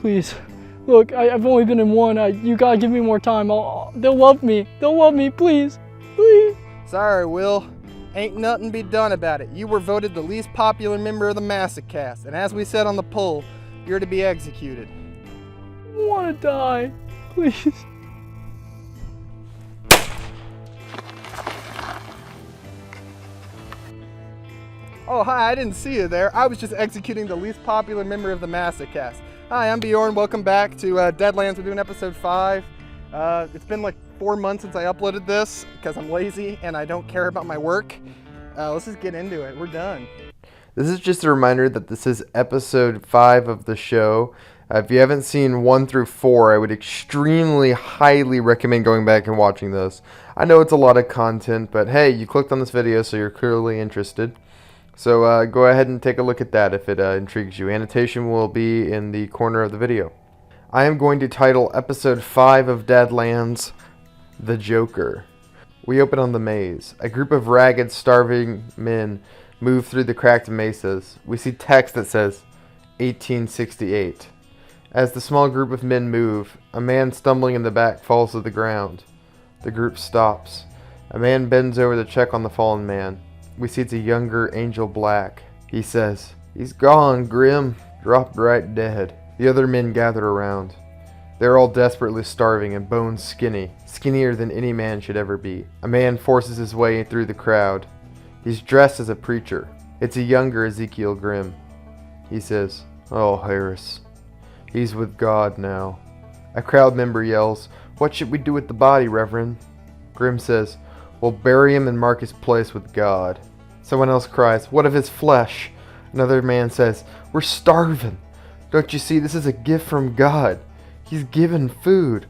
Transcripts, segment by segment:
please. Look, I've only been in one. You gotta give me more time. They'll love me. They'll love me, please. Please. Sorry, Will. Ain't nothing be done about it. You were voted the least popular member of the Massacast, and as we said on the poll, you're to be executed. I wanna die. Please. Oh, hi, I didn't see you there. I was just executing the least popular member of the Massacast. Hi, I'm Bjorn. Welcome back to Deadlands. We're doing episode 5. It's been like 4 months since I uploaded this because I'm lazy and I don't care about my work. Let's just get into it. We're done. This is just a reminder that this is episode 5 of the show. If you haven't seen 1 through 4, I would extremely highly recommend going back and watching those. I know it's a lot of content, but hey, you clicked on this video, so you're clearly interested. So go ahead and take a look at that if it intrigues you. Annotation will be in the corner of the video. I am going to title episode 5 of Deadlands, The Joker. We open on the maze. A group of ragged, starving men move through the cracked mesas. We see text that says 1868. As the small group of men move, a man stumbling in the back falls to the ground. The group stops. A man bends over to check on the fallen man. We see it's a younger Angel Black. He says, "He's gone, Grim. Dropped right dead." The other men gather around. They're all desperately starving and bone skinny, skinnier than any man should ever be. A man forces his way through the crowd. He's dressed as a preacher. It's a younger Ezekiel Grimm. He says, "Oh, Harris. He's with God now." A crowd member yells, "What should we do with the body, Reverend?" Grimm says, "We'll bury him and mark his place with God." Someone else cries, "What of his flesh?" Another man says, "We're starving. Don't you see, this is a gift from God. He's given food."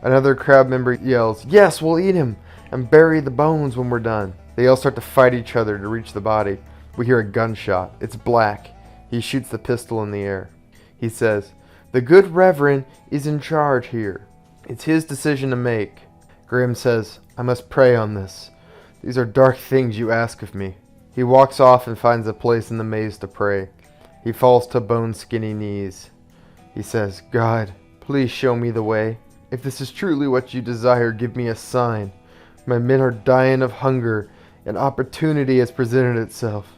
Another crowd member yells, "Yes, we'll eat him and bury the bones when we're done." They all start to fight each other to reach the body. We hear a gunshot. It's Black. He shoots the pistol in the air. He says, "The good Reverend is in charge here. It's his decision to make." Grimm says, "I must pray on this. These are dark things you ask of me." He walks off and finds a place in the maze to pray. He falls to bone-skinny knees. He says, "God, please show me the way. If this is truly what you desire, give me a sign. My men are dying of hunger, and opportunity has presented itself.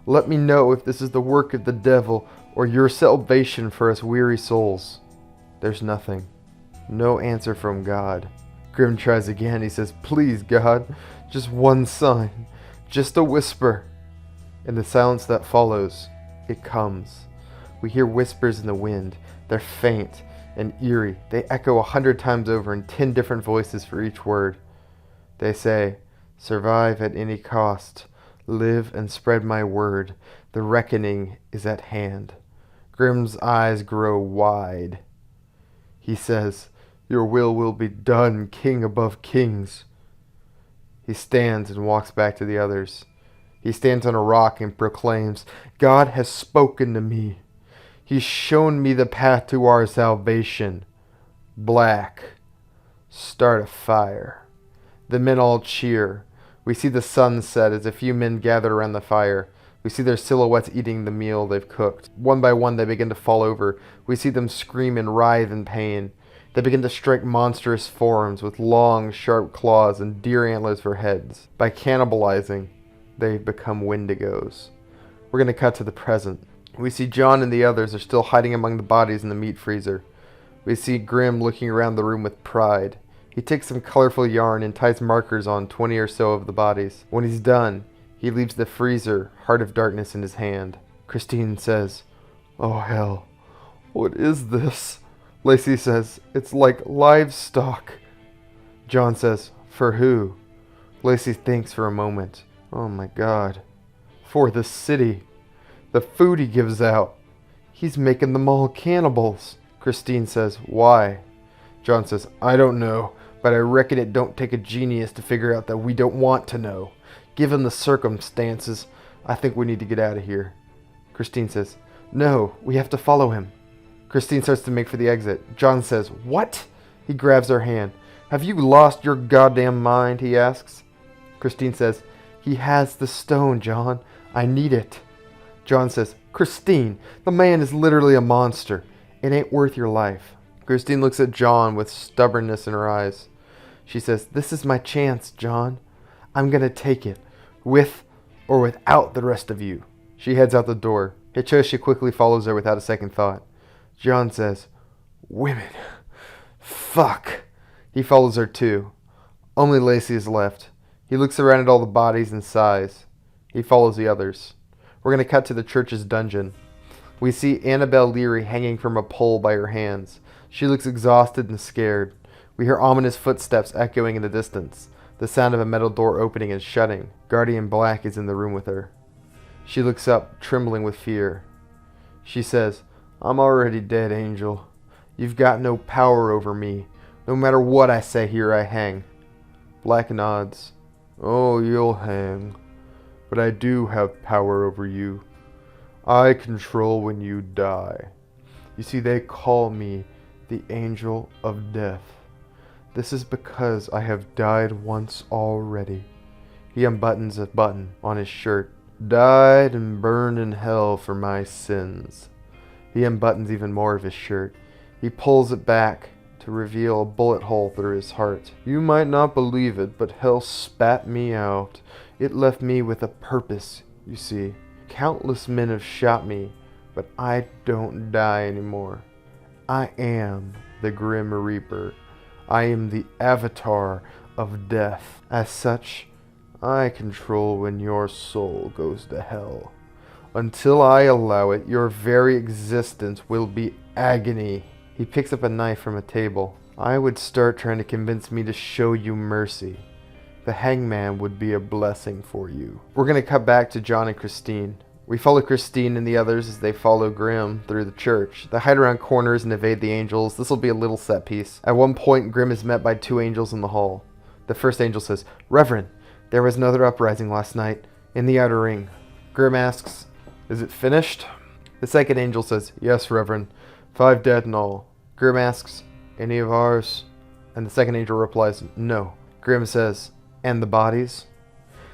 Let me know if this is the work of the devil or your salvation for us weary souls." There's nothing. No answer from God. Grimm tries again. He says, "Please, God, just one sign. Just a whisper." In the silence that follows, it comes. We hear whispers in the wind. They're faint and eerie. They echo 100 times over in 10 different voices for each word. They say, "Survive at any cost. Live and spread my word. The reckoning is at hand." Grimm's eyes grow wide. He says, "Your will be done, King above kings." He stands and walks back to the others. He stands on a rock and proclaims, "God has spoken to me. He's shown me the path to our salvation. Black, start a fire." The men all cheer. We see the sun set as a few men gather around the fire. We see their silhouettes eating the meal they've cooked. One by one they begin to fall over. We see them scream and writhe in pain. They begin to strike monstrous forms with long, sharp claws and deer antlers for heads. By cannibalizing, they become wendigos. We're going to cut to the present. We see John and the others are still hiding among the bodies in the meat freezer. We see Grimm looking around the room with pride. He takes some colorful yarn and ties markers on 20 or so of the bodies. When he's done, he leaves the freezer, Heart of Darkness, in his hand. Christine says, "Oh hell, what is this?" Lacey says, "It's like livestock." John says, "For who?" Lacey thinks for a moment. "Oh my God. For the city. The food he gives out. He's making them all cannibals." Christine says, "Why?" John says, "I don't know, but I reckon it don't take a genius to figure out that we don't want to know. Given the circumstances, I think we need to get out of here." Christine says, "No, we have to follow him." Christine starts to make for the exit. John says, "What?" He grabs her hand. "Have you lost your goddamn mind?" he asks. Christine says, "He has the stone, John. I need it." John says, "Christine, the man is literally a monster. It ain't worth your life. Christine looks at John with stubbornness in her eyes. She says, "This is my chance, John. I'm gonna take it, with or without the rest of you." She heads out the door. Hitoshi quickly follows her without a second thought. John says, "Women. Fuck." He follows her too. Only Lacey is left. He looks around at all the bodies and sighs. He follows the others. We're going to cut to the church's dungeon. We see Annabelle Leary hanging from a pole by her hands. She looks exhausted and scared. We hear ominous footsteps echoing in the distance. The sound of a metal door opening and shutting. Guardian Black is in the room with her. She looks up, trembling with fear. She says, "I'm already dead, Angel. You've got no power over me. No matter what I say, here I hang." Black nods. "Oh, you'll hang. But I do have power over you. I control when you die. You see, they call me the Angel of Death. This is because I have died once already." He unbuttons a button on his shirt. "Died and burned in hell for my sins." He unbuttons even more of his shirt. He pulls it back to reveal a bullet hole through his heart. "You might not believe it, but hell spat me out. It left me with a purpose, you see. Countless men have shot me, but I don't die anymore. I am the Grim Reaper. I am the avatar of death. As such, I control when your soul goes to hell. Until I allow it, your very existence will be agony." He picks up a knife from a table. "I would start trying to convince me to show you mercy. The hangman would be a blessing for you." We're going to cut back to John and Christine. We follow Christine and the others as they follow Grim through the church. They hide around corners and evade the angels. This will be a little set piece. At one point, Grim is met by two angels in the hall. The first angel says, "Reverend, there was another uprising last night in the outer ring." Grim asks, "Is it finished?" The second angel says, "Yes, Reverend. 5 dead and all." Grim asks, "Any of ours?" And the second angel replies, "No." Grim says, "And the bodies?"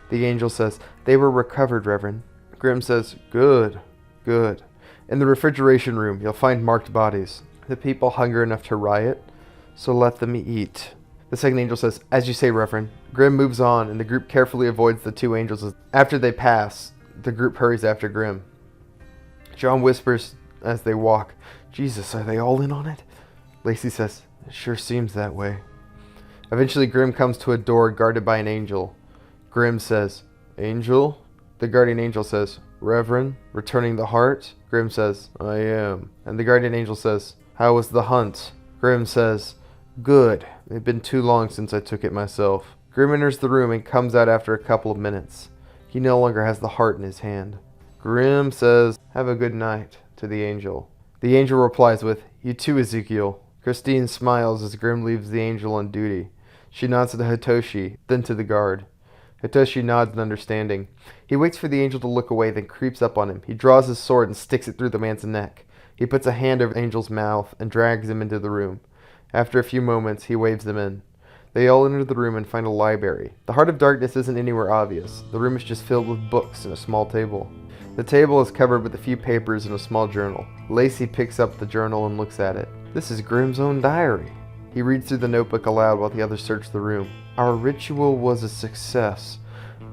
The angel says, "They were recovered, Reverend." Grim says, "Good, good. In the refrigeration room, you'll find marked bodies. The people hunger enough to riot, so let them eat." The second angel says, "As you say, Reverend." Grim moves on, and the group carefully avoids the two angels. After they pass, the group hurries after Grim. John whispers as they walk, "Jesus, are they all in on it?" Lacey says, "It sure seems that way." Eventually, Grim comes to a door guarded by an angel. Grim says, "Angel?" The guardian angel says, "Reverend, returning the heart?" Grim says, "I am." And the guardian angel says, "How was the hunt?" Grim says, "Good. It had been too long since I took it myself." Grim enters the room and comes out after a couple of minutes. He no longer has the heart in his hand. Grim says, "Have a good night," to the angel. The angel replies with, "You too, Ezekiel." Christine smiles as Grim leaves the angel on duty. She nods to Hitoshi, then to the guard. Hitoshi nods in understanding. He waits for the angel to look away, then creeps up on him. He draws his sword and sticks it through the man's neck. He puts a hand over the angel's mouth and drags him into the room. After a few moments, he waves them in. They all enter the room and find a library. The Heart of Darkness isn't anywhere obvious. The room is just filled with books and a small table. The table is covered with a few papers and a small journal. Lacey picks up the journal and looks at it. This is Grim's own diary. He reads through the notebook aloud while the others search the room. "Our ritual was a success.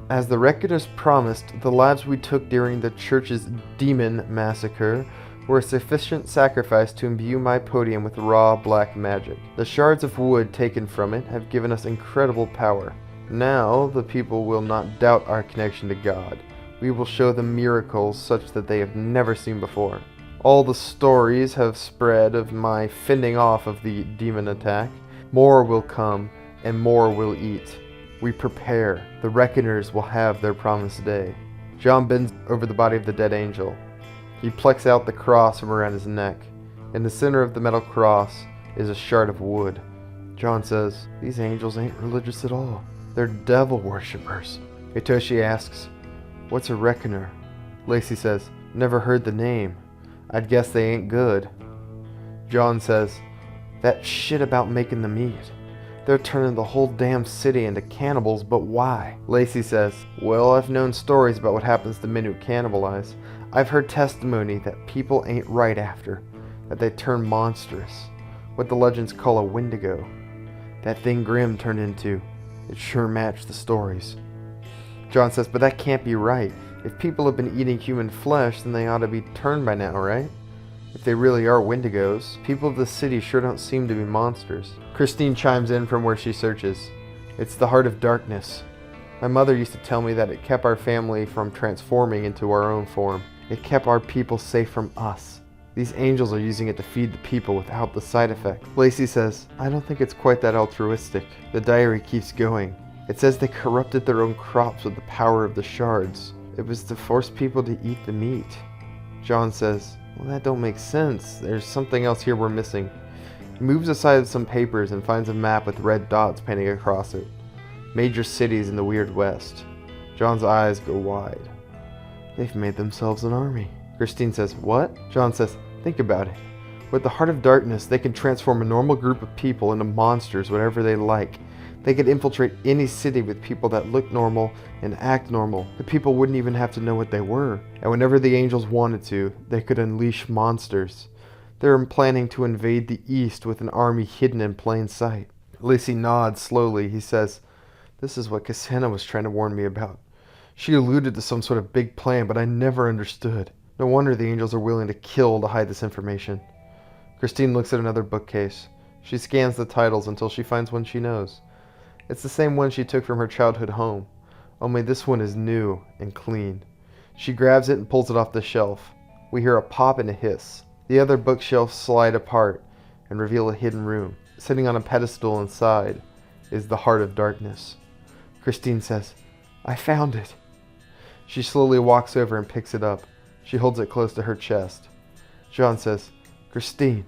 As the reckoners promised, the lives we took during the church's demon massacre were a sufficient sacrifice to imbue my podium with raw black magic. The shards of wood taken from it have given us incredible power. Now the people will not doubt our connection to God. We will show them miracles such that they have never seen before. All the stories have spread of my fending off of the demon attack. More will come, and more will eat. We prepare. The reckoners will have their promised day." John bends over the body of the dead angel. He plucks out the cross from around his neck. In the center of the metal cross is a shard of wood. John says, "These angels ain't religious at all. They're devil worshippers." Hitoshi asks, "What's a reckoner?" Lacey says, "Never heard the name. I'd guess they ain't good." John says, "That shit about making them eat. They're turning the whole damn city into cannibals, but why?" Lacey says, "Well, I've known stories about what happens to men who cannibalize. I've heard testimony that people ain't right after. that they turn monstrous, what the legends call a Wendigo. That thing Grimm turned into, it sure matched the stories. John says, but that can't be right. If people have been eating human flesh, then they ought to be turned by now, right? If they really are Wendigos, people of the city sure don't seem to be monsters. Christine chimes in from where she searches. It's the heart of darkness. My mother used to tell me that it kept our family from transforming into our own form. It kept our people safe from us. These angels are using it to feed the people without the side effect. Lacey says, I don't think it's quite that altruistic. The diary keeps going. It says they corrupted their own crops with the power of the shards. It was to force people to eat the meat. John says, well, that don't make sense. There's something else here we're missing. He moves aside some papers and finds a map with red dots painted across it. Major cities in the Weird West. John's eyes go wide. They've made themselves an army. Christine says, what? John says, think about it. With the heart of darkness, they can transform a normal group of people into monsters whenever they like. They could infiltrate any city with people that look normal and act normal. The people wouldn't even have to know what they were. And whenever the angels wanted to, they could unleash monsters. They're planning to invade the east with an army hidden in plain sight. Lacey nods slowly. He says, this is what Cassandra was trying to warn me about. She alluded to some sort of big plan, but I never understood. No wonder the angels are willing to kill to hide this information. Christine looks at another bookcase. She scans the titles until she finds one she knows. It's the same one she took from her childhood home, only this one is new and clean. She grabs it and pulls it off the shelf. We hear a pop and a hiss. The other bookshelves slide apart and reveal a hidden room. Sitting on a pedestal inside is the Heart of Darkness. Christine says, I found it. She slowly walks over and picks it up. She holds it close to her chest. John says, Christine,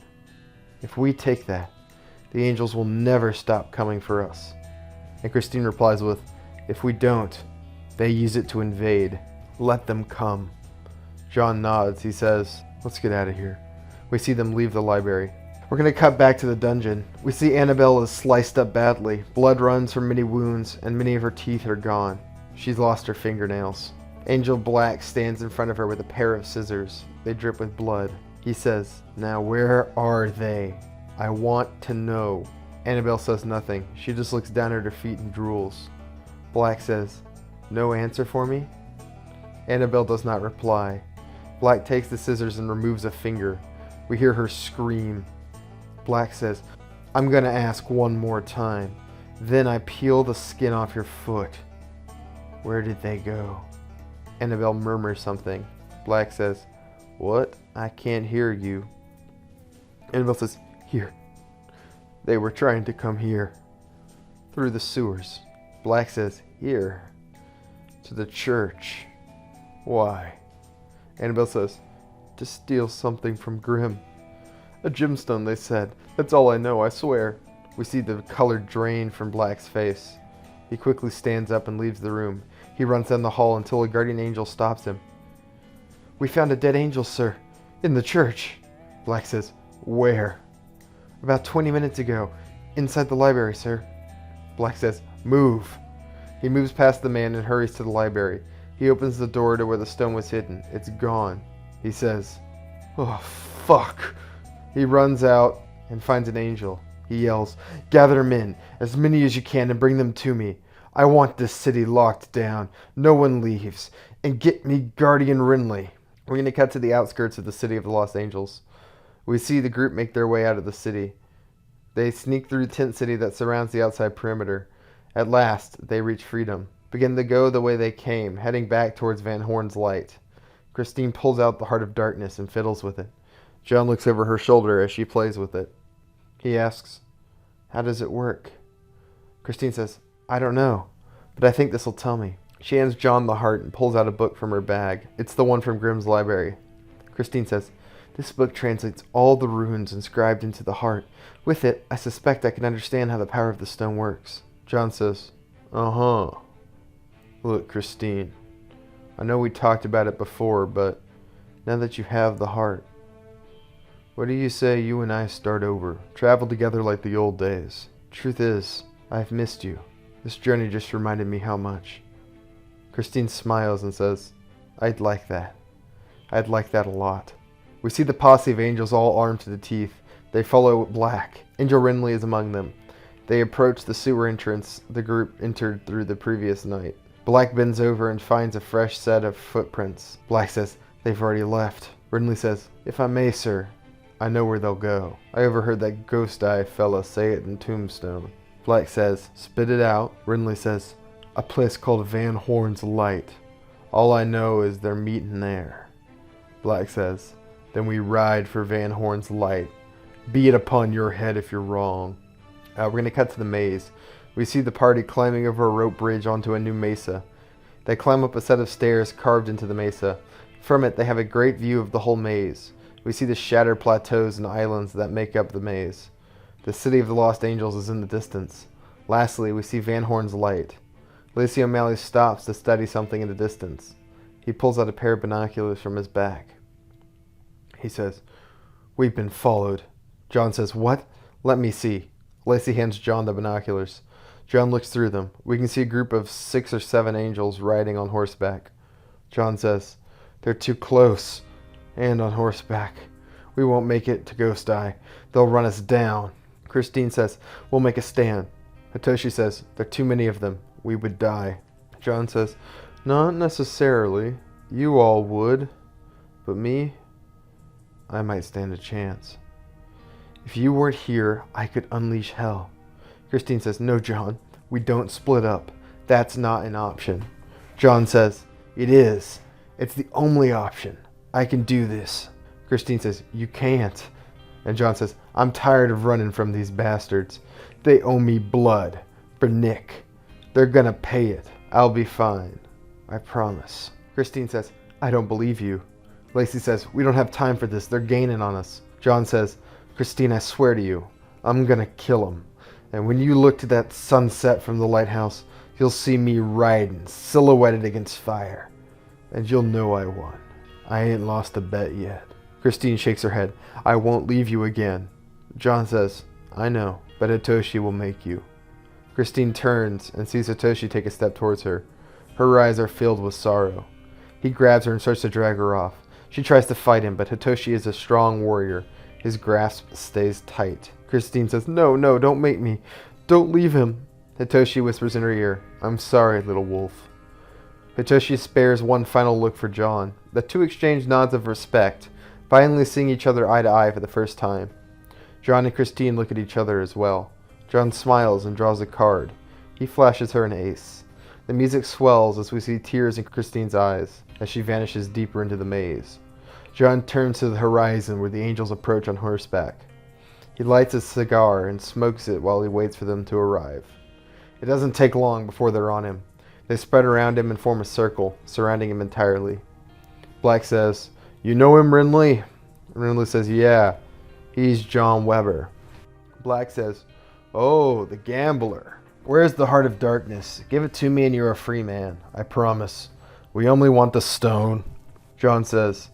if we take that, the angels will never stop coming for us. And Christine replies with, if we don't, they use it to invade. Let them come. John nods. He says, let's get out of here. We see them leave the library. We're going to cut back to the dungeon. We see Annabelle is sliced up badly. Blood runs from many wounds, and many of her teeth are gone. She's lost her fingernails. Angel Black stands in front of her with a pair of scissors. They drip with blood. He says, now where are they? I want to know. Annabelle says nothing. She just looks down at her feet and drools. Black says, no answer for me? Annabelle does not reply. Black takes the scissors and removes a finger. We hear her scream. Black says, I'm gonna ask one more time. Then I peel the skin off your foot. Where did they go? Annabelle murmurs something. Black says, what? I can't hear you. Annabelle says, here. They were trying to come here. Through the sewers. Black says, here. To the church. Why? Annabelle says, to steal something from Grimm. A gemstone, they said. That's all I know, I swear. We see the color drain from Black's face. He quickly stands up and leaves the room. He runs down the hall until a guardian angel stops him. We found a dead angel, sir. In the church. Black says, where? About 20 minutes ago. Inside the library, sir. Black says, move. He moves past the man and hurries to the library. He opens the door to where the stone was hidden. It's gone. He says, oh, fuck. He runs out and finds an angel. He yells, gather men, as many as you can, and bring them to me. I want this city locked down. No one leaves. And get me Guardian Renly. We're going to cut to the outskirts of the city of the Los Angeles. We see the group make their way out of the city. They sneak through the tent city that surrounds the outside perimeter. At last, they reach freedom. Begin to go the way they came, heading back towards Van Horn's light. Christine pulls out the Heart of Darkness and fiddles with it. John looks over her shoulder as she plays with it. He asks, how does it work? Christine says, I don't know, but I think this will tell me. She hands John the heart and pulls out a book from her bag. It's the one from Grimm's library. Christine says, this book translates all the runes inscribed into the heart. With it, I suspect I can understand how the power of the stone works. John says, uh-huh. Look, Christine, I know we talked about it before, but now that you have the heart, what do you say you and I start over, travel together like the old days? Truth is, I've missed you. This journey just reminded me how much. Christine smiles and says, I'd like that. I'd like that a lot. We see the posse of angels all armed to the teeth. They follow Black. Angel Renly is among them. They approach the sewer entrance the group entered through the previous night. Black bends over and finds a fresh set of footprints. Black says, "They've already left." Renly says, "If I may, sir, I know where they'll go. I overheard that ghost eye fella say it in Tombstone." Black says, "Spit it out." Renly says, "A place called Van Horn's Light. All I know is they're meeting there." Black says, "Then we ride for Van Horn's Light. Be it upon your head if you're wrong." We're going to cut to the maze. We see the party climbing over a rope bridge onto a new mesa. They climb up a set of stairs carved into the mesa. From it, they have a great view of the whole maze. We see the shattered plateaus and islands that make up the maze. The city of the Lost Angels is in the distance. Lastly, we see Van Horn's Light. Lacey O'Malley stops to study something in the distance. He pulls out a pair of binoculars from his back. He says, "We've been followed." John says, "What? Let me see." Lacey hands John the binoculars. John looks through them. We can see a group of 6 or 7 angels riding on horseback. John says, "They're too close. And on horseback. We won't make it to Ghost Eye. They'll run us down." Christine says, "We'll make a stand." Hitoshi says, "There are too many of them. We would die." John says, "Not necessarily. You all would. But me, I might stand a chance. If you weren't here, I could unleash hell." Christine says, "No, John. We don't split up. That's not an option." John says, "It is. It's the only option. I can do this." Christine says, "You can't." And John says, "I'm tired of running from these bastards. They owe me blood. For Nick. They're gonna pay it. I'll be fine. I promise." Christine says, "I don't believe you." Lacey says, "We don't have time for this. They're gaining on us." John says, "Christine, I swear to you, I'm gonna kill them. And when you look to that sunset from the lighthouse, you'll see me riding, silhouetted against fire. And you'll know I won. I ain't lost a bet yet." Christine shakes her head. "I won't leave you again." John says, "I know, but Hitoshi will make you." Christine turns and sees Hitoshi take a step towards her. Her eyes are filled with sorrow. He grabs her and starts to drag her off. She tries to fight him, but Hitoshi is a strong warrior. His grasp stays tight. Christine says, "No, don't make me. Don't leave him." Hitoshi whispers in her ear, "I'm sorry, little wolf." Hitoshi spares one final look for John. The two exchange nods of respect, finally seeing each other eye to eye for the first time. John and Christine look at each other as well. John smiles and draws a card. He flashes her an ace. The music swells as we see tears in Christine's eyes as she vanishes deeper into the maze. John turns to the horizon where the angels approach on horseback. He lights a cigar and smokes it while he waits for them to arrive. It doesn't take long before they're on him. They spread around him and form a circle, surrounding him entirely. Black says, "You know him, Renly?" Renly says, "Yeah, he's John Weber." Black says, "Oh, the gambler. Where's the heart of darkness? Give it to me and you're a free man. I promise. We only want the stone." John says,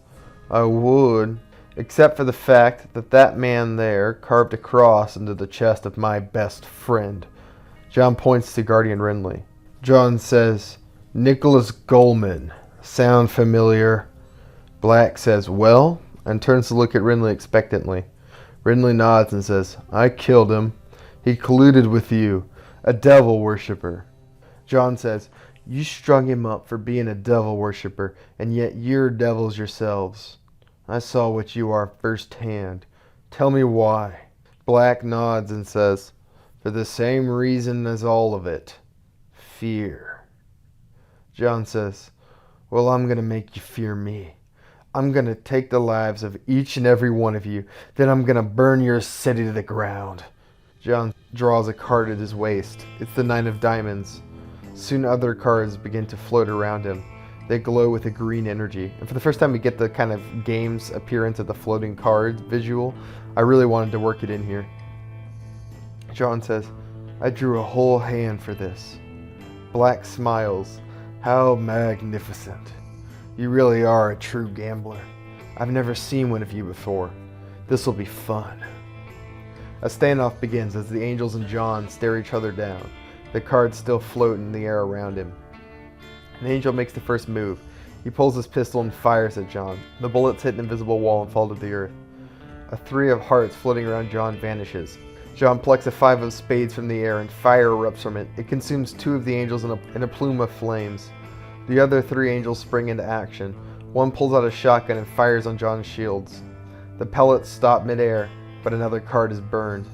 "I would, except for the fact that that man there carved a cross into the chest of my best friend." John points to Guardian Renly. John says, "Nicholas Goldman. Sound familiar?" Black says, "Well," and turns to look at Renly expectantly. Renly nods and says, "I killed him. He colluded with you, a devil worshipper." John says, "You strung him up for being a devil worshipper, and yet you're devils yourselves. I saw what you are firsthand. Tell me why." Black nods and says, "For the same reason as all of it. Fear." John says, "Well, I'm going to make you fear me. I'm going to take the lives of each and every one of you. Then I'm going to burn your city to the ground." John draws a card at his waist. It's the Nine of Diamonds. Soon other cards begin to float around him. They glow with a green energy. And for the first time we get the kind of game's appearance of the floating cards visual. I really wanted to work it in here. John says, "I drew a whole hand for this." Black smiles. "How magnificent. You really are a true gambler. I've never seen one of you before. This'll be fun." A standoff begins as the angels and John stare each other down. The cards still float in the air around him. An angel makes the first move. He pulls his pistol and fires at John. The bullets hit an invisible wall and fall to the earth. A 3 of hearts floating around John vanishes. John plucks a 5 of spades from the air and fire erupts from it. It consumes 2 of the angels in a plume of flames. The other 3 angels spring into action. One pulls out a shotgun and fires on John's shields. The pellets stop midair, but another card is burned.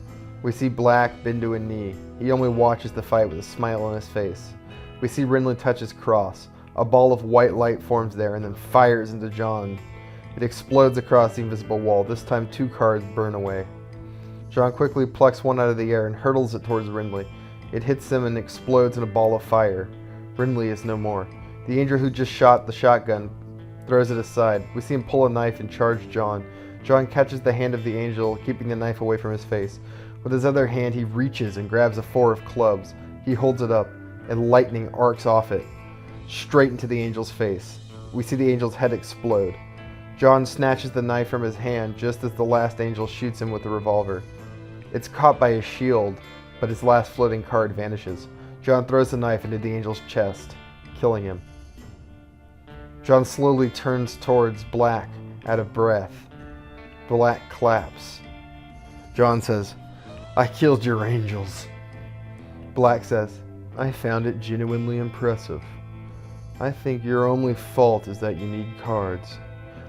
We see Black bend to a knee. He only watches the fight with a smile on his face. We see Renly touch his cross. A ball of white light forms there and then fires into John. It explodes across the invisible wall. This time 2 cards burn away. John quickly plucks one out of the air and hurtles it towards Renly. It hits him and explodes in a ball of fire. Renly is no more. The angel who just shot the shotgun throws it aside. We see him pull a knife and charge John. John catches the hand of the angel, keeping the knife away from his face. With his other hand, he reaches and grabs a 4 of clubs. He holds it up, and lightning arcs off it, straight into the angel's face. We see the angel's head explode. John snatches the knife from his hand just as the last angel shoots him with the revolver. It's caught by his shield, but his last floating card vanishes. John throws the knife into the angel's chest, killing him. John slowly turns towards Black, out of breath. Black claps. John says, "I killed your angels." Black says, "I found it genuinely impressive. I think your only fault is that you need cards."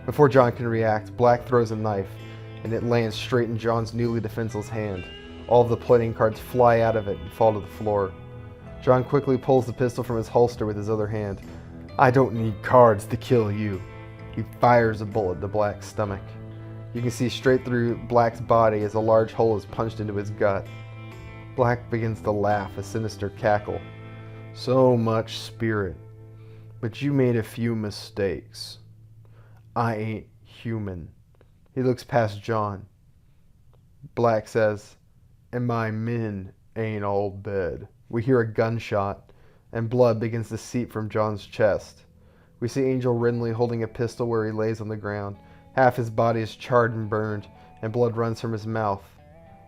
Before John can react, Black throws a knife, and it lands straight in John's newly defenseless hand. All of the playing cards fly out of it and fall to the floor. John quickly pulls the pistol from his holster with his other hand. "I don't need cards to kill you." He fires a bullet to Black's stomach. You can see straight through Black's body as a large hole is punched into his gut. Black begins to laugh, a sinister cackle. "So much spirit. But you made a few mistakes. I ain't human." He looks past John. Black says, "And my men ain't all dead." We hear a gunshot, and blood begins to seep from John's chest. We see Angel Renly holding a pistol where he lays on the ground. Half his body is charred and burned, and blood runs from his mouth.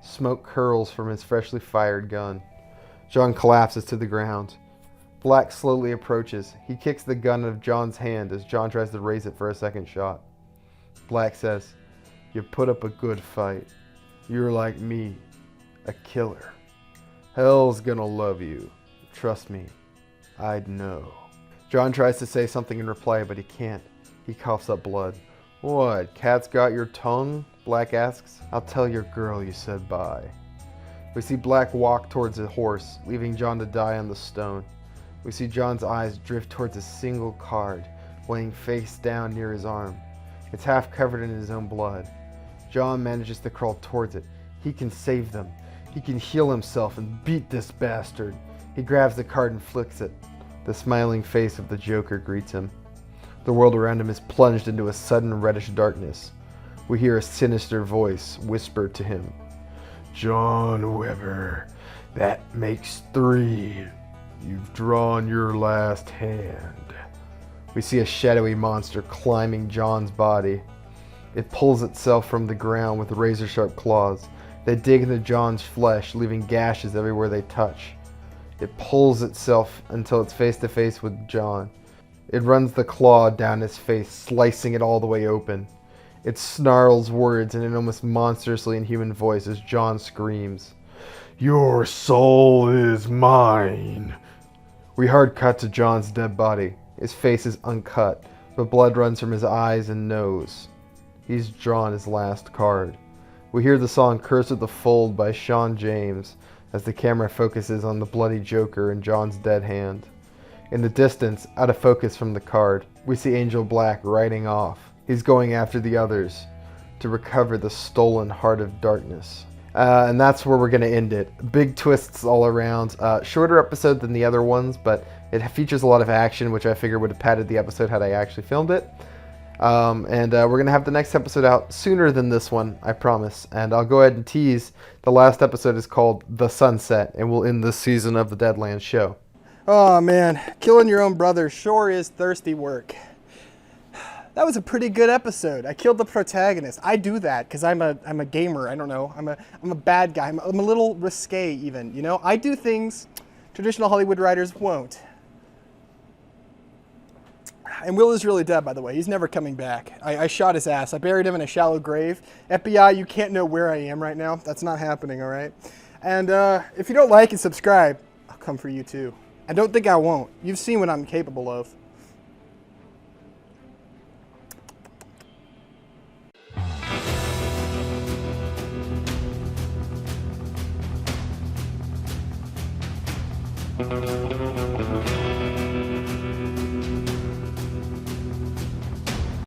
Smoke curls from his freshly fired gun. John collapses to the ground. Black slowly approaches. He kicks the gun out of John's hand as John tries to raise it for a second shot. Black says, "You put up a good fight. You're like me, a killer. Hell's gonna love you. Trust me, I'd know." John tries to say something in reply, but he can't. He coughs up blood. "What, cat's got your tongue?" Black asks. "I'll tell your girl you said bye." We see Black walk towards a horse, leaving John to die on the stone. We see John's eyes drift towards a single card, laying face down near his arm. It's half covered in his own blood. John manages to crawl towards it. He can save them. He can heal himself and beat this bastard. He grabs the card and flicks it. The smiling face of the Joker greets him. The world around him is plunged into a sudden reddish darkness. We hear a sinister voice whisper to him, "John Weber, that makes 3. You've drawn your last hand." We see a shadowy monster climbing John's body. It pulls itself from the ground with razor-sharp claws. They dig into John's flesh, leaving gashes everywhere they touch. It pulls itself until it's face-to-face with John. It runs the claw down his face, slicing it all the way open. It snarls words in an almost monstrously inhuman voice as John screams, "Your soul is mine." We hard cut to John's dead body. His face is uncut, but blood runs from his eyes and nose. He's drawn his last card. We hear the song "Curse of the Fold" by Sean James as the camera focuses on the bloody Joker in John's dead hand. In the distance, out of focus from the card, we see Angel Black riding off. He's going after the others to recover the stolen Heart of Darkness. And that's where we're going to end it. Big twists all around. Shorter episode than the other ones, but it features a lot of action, which I figure would have padded the episode had I actually filmed it. We're going to have the next episode out sooner than this one, I promise. And I'll go ahead and tease, the last episode is called The Sunset, and we'll end this season of the Deadlands show. Oh man, killing your own brother sure is thirsty work. That was a pretty good episode. I killed the protagonist. I do that because I'm a gamer. I don't know. I'm a bad guy. I'm a little risque even. You know, I do things traditional Hollywood writers won't. And Will is really dead, by the way. He's never coming back. I shot his ass. I buried him in a shallow grave. FBI, you can't know where I am right now. That's not happening, all right? And if you don't like and subscribe, I'll come for you too. I don't think I won't. You've seen what I'm capable of.